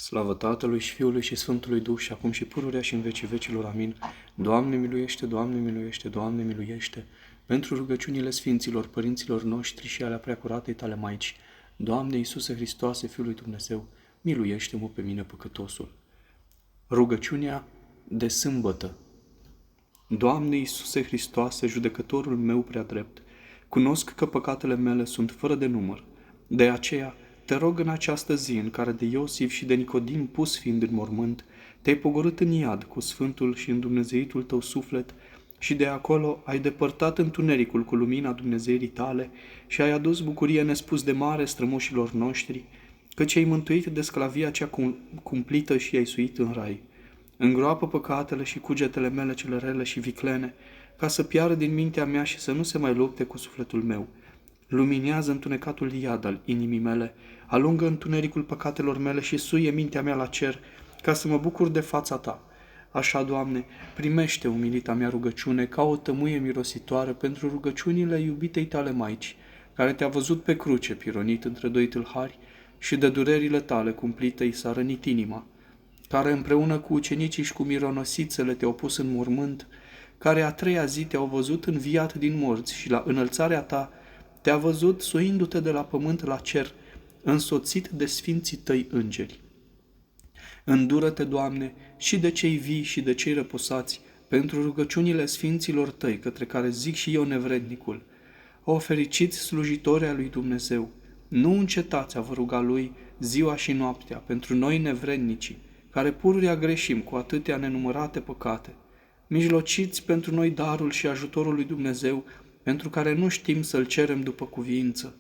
Slavă Tatălui și Fiului și Sfântului Duh și acum și pururea și în vecii vecilor. Amin. Doamne miluiește, Doamne miluiește, Doamne miluiește, pentru rugăciunile Sfinților, Părinților noștri și ale Preacuratei Tale Maici. Doamne Iisuse Hristoase, Fiul lui Dumnezeu, miluiește-mă pe mine păcătosul. Rugăciunea de sâmbătă. Doamne Iisuse Hristoase, judecătorul meu prea drept, cunosc că păcatele mele sunt fără de număr. De aceea, te rog în această zi în care de Iosif și de Nicodim pus fiind în mormânt, te-ai pogorât în iad cu sfântul și îndumnezeitul tău suflet și de acolo ai depărtat întunericul cu lumina Dumnezeirii tale și ai adus bucurie nespus de mare strămoșilor noștri, căci ai mântuit de sclavia cea cumplită și i-ai suit în rai. Îngroapă păcatele și cugetele mele cele rele și viclene, ca să piară din mintea mea și să nu se mai lupte cu sufletul meu. Luminează întunecatul iad al inimii mele, alungă întunericul păcatelor mele și suie mintea mea la cer, ca să mă bucur de fața Ta. Așa, Doamne, primește umilita mea rugăciune ca o tămâie mirositoare pentru rugăciunile iubitei Tale Maici, care Te-a văzut pe cruce pironit între doi tâlhari și de durerile Tale cumplite i s-a rănit inima, care împreună cu ucenicii și cu mironosițele Te-au pus în mormânt, care a treia zi Te-au văzut înviat din morți și la înălțarea Ta Te-a văzut suindu-te de la pământ la cer, însoțit de sfinții Tăi îngeri. Îndură-te, Doamne, și de cei vii și de cei răposați, pentru rugăciunile sfinților Tăi, către care zic și eu nevrednicul. O fericiți slujitori al lui Dumnezeu, nu încetați a vă ruga Lui ziua și noaptea pentru noi nevrednicii, care pururea greșim cu atâtea nenumărate păcate. Mijlociți pentru noi darul și ajutorul lui Dumnezeu, pentru care nu știm să-L cerem după cuviință.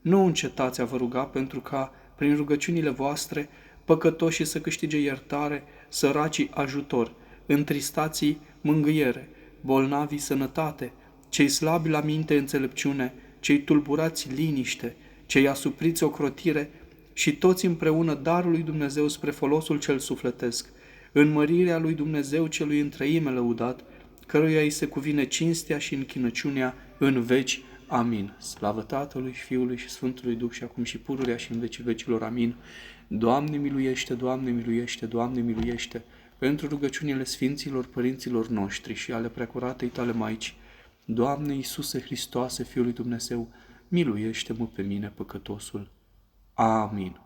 Nu încetați a vă ruga pentru ca, prin rugăciunile voastre, păcătoșii să câștige iertare, săracii ajutor, întristații mângâiere, bolnavii sănătate, cei slabi la minte înțelepciune, cei tulburați liniște, cei asupriți ocrotire și toți împreună darul lui Dumnezeu spre folosul cel sufletesc, înmărirea lui Dumnezeu celui întreime lăudat, căruia îi se cuvine cinstea și închinăciunea în veci. Amin. Slavă Tatălui și Fiului și Sfântului Duh și acum și pururea și în vecii vecilor. Amin. Doamne miluiește, Doamne miluiește, Doamne miluiește, pentru rugăciunile Sfinților Părinților noștri și ale Preacuratei Tale Maici. Doamne Iisuse Hristoase, Fiul lui Dumnezeu, miluiește-mă pe mine păcătosul. Amin.